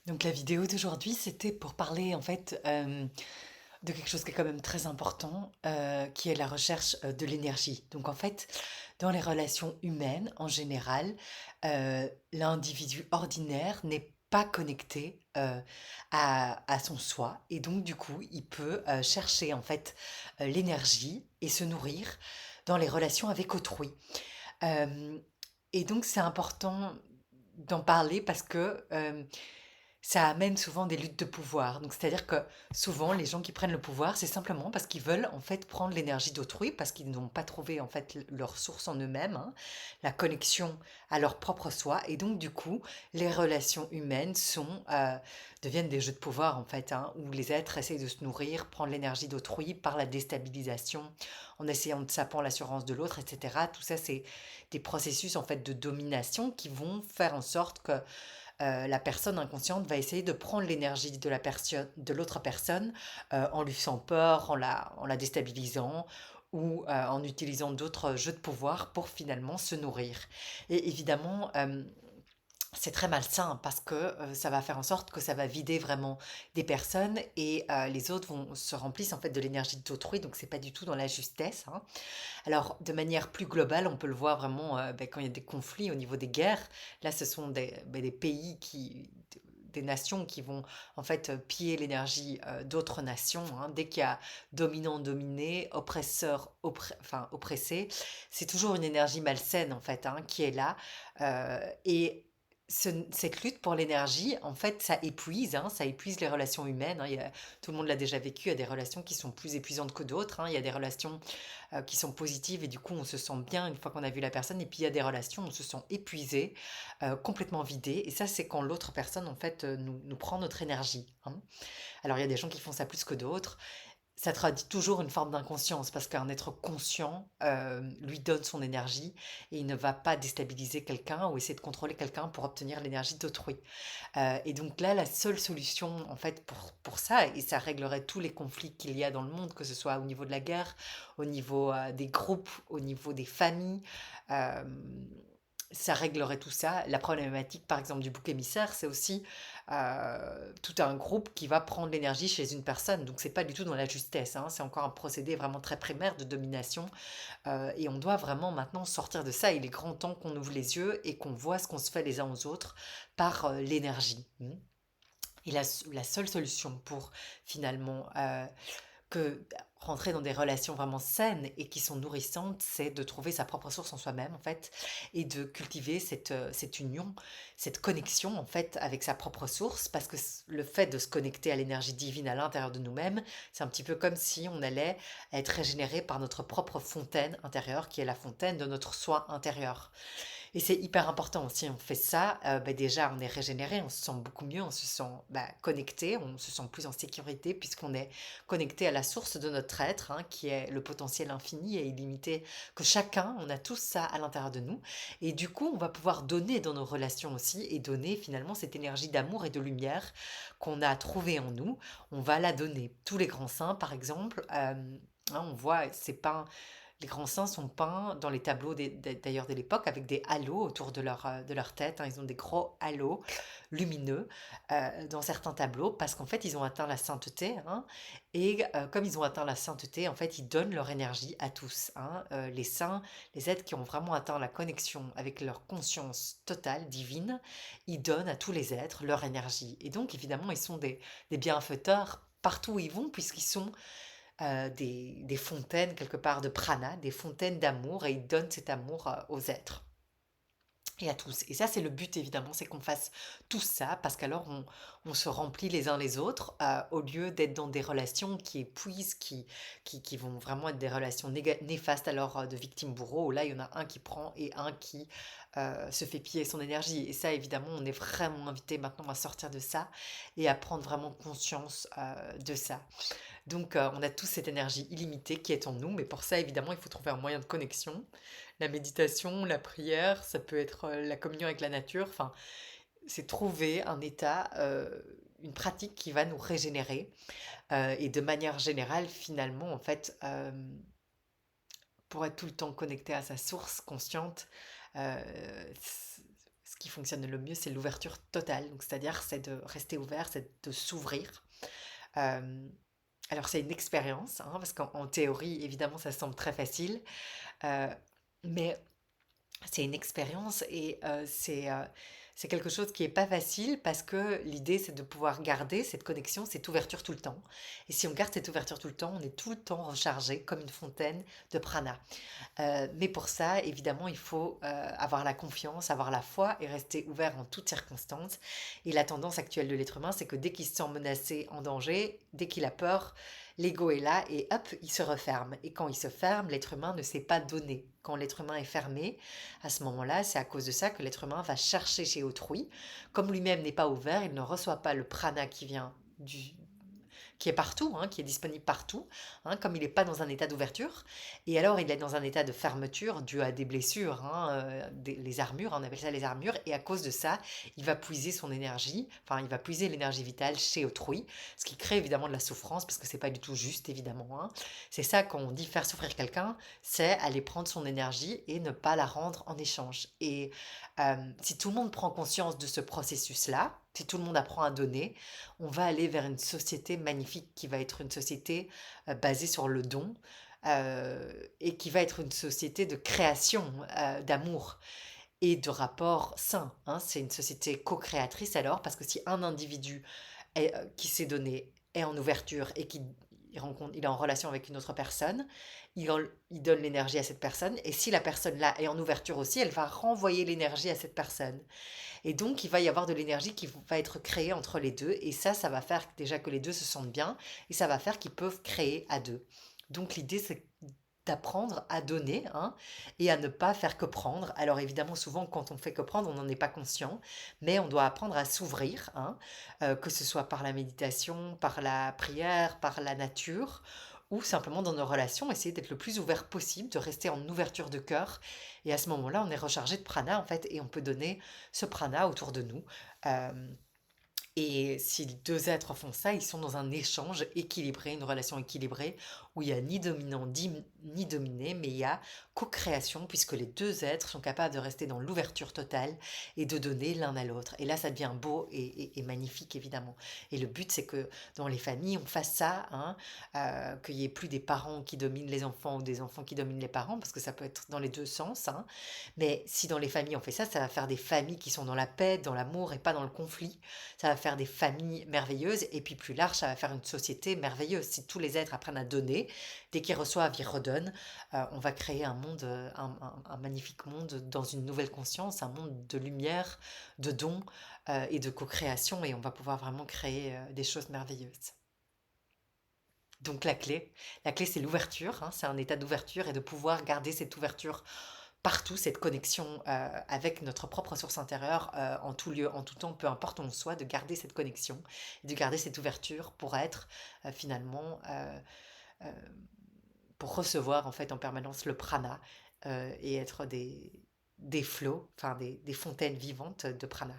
Donc la vidéo d'aujourd'hui, c'était pour parler en fait de quelque chose qui est quand même très important, qui est la recherche de l'énergie. Donc en fait, dans les relations humaines en général, l'individu ordinaire n'est pas connecté à son soi et donc du coup, il peut chercher en fait l'énergie et se nourrir dans les relations avec autrui. Euh, et donc c'est important d'en parler parce que ça amène souvent des luttes de pouvoir. Donc, c'est-à-dire que souvent, les gens qui prennent le pouvoir, c'est simplement parce qu'ils veulent en fait prendre l'énergie d'autrui, parce qu'ils n'ont pas trouvé en fait leur source en eux-mêmes, hein, la connexion à leur propre soi. Et donc, du coup, les relations humaines deviennent des jeux de pouvoir en fait, hein, où les êtres essayent de se nourrir, prendre l'énergie d'autrui par la déstabilisation, en essayant de sapant l'assurance de l'autre, etc. Tout ça, c'est des processus en fait de domination qui vont faire en sorte que la personne inconsciente va essayer de prendre l'énergie de l'autre personne en lui faisant peur, en la déstabilisant ou en utilisant d'autres jeux de pouvoir pour finalement se nourrir. Et évidemment, c'est très malsain parce que ça va faire en sorte que ça va vider vraiment des personnes et les autres vont se remplissent en fait de l'énergie d'autrui, donc c'est pas du tout dans la justesse, hein. Alors, de manière plus globale, on peut le voir vraiment quand il y a des conflits au niveau des guerres. Là, ce sont des pays des nations qui vont en fait piller l'énergie d'autres nations, hein. Dès qu'il y a dominant dominé, oppresseur enfin oppressé, c'est toujours une énergie malsaine en fait, hein, qui est là. Et cette lutte pour l'énergie, en fait, ça épuise, hein, ça épuise les relations humaines, hein. Tout le monde l'a déjà vécu, il y a des relations qui sont plus épuisantes que d'autres, hein. Il y a des relations qui sont positives et du coup on se sent bien une fois qu'on a vu la personne, et puis il y a des relations où on se sent épuisé, complètement vidé, et ça c'est quand l'autre personne en fait nous prend notre énergie, hein. Alors il y a des gens qui font ça plus que d'autres. Ça traduit toujours une forme d'inconscience parce qu'un être conscient lui donne son énergie et il ne va pas déstabiliser quelqu'un ou essayer de contrôler quelqu'un pour obtenir l'énergie d'autrui. Et donc là, la seule solution, en fait, pour ça, et ça réglerait tous les conflits qu'il y a dans le monde, que ce soit au niveau de la guerre, au niveau des groupes, au niveau des familles, euh, ça réglerait tout ça. La problématique, par exemple, du bouc émissaire, c'est aussi tout un groupe qui va prendre l'énergie chez une personne. Donc, c'est pas du tout dans la justesse, hein. C'est encore un procédé vraiment très primaire de domination. Et on doit vraiment maintenant sortir de ça. Il est grand temps qu'on ouvre les yeux et qu'on voit ce qu'on se fait les uns aux autres par l'énergie. Et la seule solution pour finalement que rentrer dans des relations vraiment saines et qui sont nourrissantes, c'est de trouver sa propre source en soi-même, en fait, et de cultiver cette union, cette connexion, en fait, avec sa propre source, parce que le fait de se connecter à l'énergie divine à l'intérieur de nous-mêmes, c'est un petit peu comme si on allait être régénéré par notre propre fontaine intérieure, qui est la fontaine de notre soi intérieur. Et c'est hyper important aussi, on fait ça, déjà on est régénéré, on se sent beaucoup mieux, on se sent connecté, on se sent plus en sécurité puisqu'on est connecté à la source de notre être, hein, qui est le potentiel infini et illimité que chacun, on a tous ça à l'intérieur de nous. Et du coup, on va pouvoir donner dans nos relations aussi et donner finalement cette énergie d'amour et de lumière qu'on a trouvée en nous. On va la donner. Tous les grands saints, par exemple, hein, on voit, c'est pas les grands saints sont peints dans les tableaux d'ailleurs de l'époque avec des halos autour de leur tête, hein. Ils ont des gros halos lumineux dans certains tableaux parce qu'en fait ils ont atteint la sainteté, hein. Et comme ils ont atteint la sainteté, en fait ils donnent leur énergie à tous, hein. Les saints, les êtres qui ont vraiment atteint la connexion avec leur conscience totale, divine, ils donnent à tous les êtres leur énergie. Et donc évidemment ils sont des bienfaiteurs partout où ils vont puisqu'ils sont des fontaines quelque part de prana, des fontaines d'amour, et ils donnent cet amour aux êtres et à tous. Et ça, c'est le but évidemment, c'est qu'on fasse tout ça, parce qu'alors on se remplit les uns les autres, au lieu d'être dans des relations qui épuisent, qui vont vraiment être des relations néfastes alors de victime-bourreau, où là il y en a un qui prend et un qui se fait piller son énergie. Et ça, évidemment, on est vraiment invité maintenant à sortir de ça et à prendre vraiment conscience de ça. Donc, on a tous cette énergie illimitée qui est en nous, mais pour ça, évidemment, il faut trouver un moyen de connexion. La méditation, la prière, ça peut être la communion avec la nature. Enfin, c'est trouver un état, une pratique qui va nous régénérer. Et de manière générale, finalement, en fait, pour être tout le temps connecté à sa source consciente, ce qui fonctionne le mieux, c'est l'ouverture totale. Donc, c'est-à-dire, c'est de rester ouvert, c'est de s'ouvrir. Euh, alors, c'est une expérience, hein, parce qu'en théorie, évidemment, ça semble très facile, euh, mais c'est une expérience et c'est quelque chose qui est pas facile parce que l'idée, c'est de pouvoir garder cette connexion, cette ouverture tout le temps. Et si on garde cette ouverture tout le temps, on est tout le temps rechargé comme une fontaine de prana. Mais pour ça, évidemment, il faut avoir la confiance, avoir la foi et rester ouvert en toutes circonstances. Et la tendance actuelle de l'être humain, c'est que dès qu'il se sent menacé, en danger, dès qu'il a peur, l'ego est là et hop, il se referme. Et quand il se ferme, l'être humain ne sait pas donner. Quand l'être humain est fermé, à ce moment-là, c'est à cause de ça que l'être humain va chercher chez autrui. Comme lui-même n'est pas ouvert, il ne reçoit pas le prana qui vient qui est partout, hein, qui est disponible partout, hein, comme il n'est pas dans un état d'ouverture. Et alors, il est dans un état de fermeture dû à des blessures, hein, les armures, on appelle ça les armures. Et à cause de ça, il va puiser son énergie, enfin, il va puiser l'énergie vitale chez autrui, ce qui crée évidemment de la souffrance, parce que c'est pas du tout juste, évidemment, hein. C'est ça, quand on dit faire souffrir quelqu'un, c'est aller prendre son énergie et ne pas la rendre en échange. Et si tout le monde prend conscience de ce processus-là, si tout le monde apprend à donner, on va aller vers une société magnifique qui va être une société basée sur le don et qui va être une société de création, d'amour et de rapports sains, hein. C'est une société co-créatrice alors, parce que si un individu qui s'est donné est en ouverture et qui il est en relation avec une autre personne, il donne l'énergie à cette personne, et si la personne là est en ouverture aussi, elle va renvoyer l'énergie à cette personne. Et donc, il va y avoir de l'énergie qui va être créée entre les deux. Et ça va faire déjà que les deux se sentent bien. Et ça va faire qu'ils peuvent créer à deux. Donc, l'idée, c'est d'apprendre à donner, hein, et à ne pas faire que prendre. Alors évidemment, souvent, quand on fait que prendre, on n'en est pas conscient, mais on doit apprendre à s'ouvrir, hein, que ce soit par la méditation, par la prière, par la nature, ou simplement dans nos relations, essayer d'être le plus ouvert possible, de rester en ouverture de cœur. Et à ce moment-là, on est rechargé de prana, en fait, et on peut donner ce prana autour de nous. Euh, et si deux êtres font ça, ils sont dans un échange équilibré, une relation équilibrée, où il n'y a ni dominant ni dominé, mais il y a co-création, puisque les deux êtres sont capables de rester dans l'ouverture totale et de donner l'un à l'autre. Et là, ça devient beau et magnifique, évidemment. Et le but, c'est que dans les familles, on fasse ça, hein, qu'il n'y ait plus des parents qui dominent les enfants ou des enfants qui dominent les parents, parce que ça peut être dans les deux sens, hein. Mais si dans les familles, on fait ça, ça va faire des familles qui sont dans la paix, dans l'amour et pas dans le conflit. Ça va faire des familles merveilleuses et puis plus large, ça va faire une société merveilleuse. Si tous les êtres apprennent à donner, dès qu'ils reçoivent, ils redonnent, on va créer un monde, un magnifique monde dans une nouvelle conscience, un monde de lumière, de dons et de co-création et on va pouvoir vraiment créer des choses merveilleuses. Donc la clé c'est l'ouverture, hein, c'est un état d'ouverture et de pouvoir garder cette ouverture partout, cette connexion avec notre propre source intérieure en tout lieu, en tout temps, peu importe où on soit, de garder cette connexion, de garder cette ouverture pour être finalement, euh, pour recevoir en fait en permanence le prana et être des flots, enfin des fontaines vivantes de prana.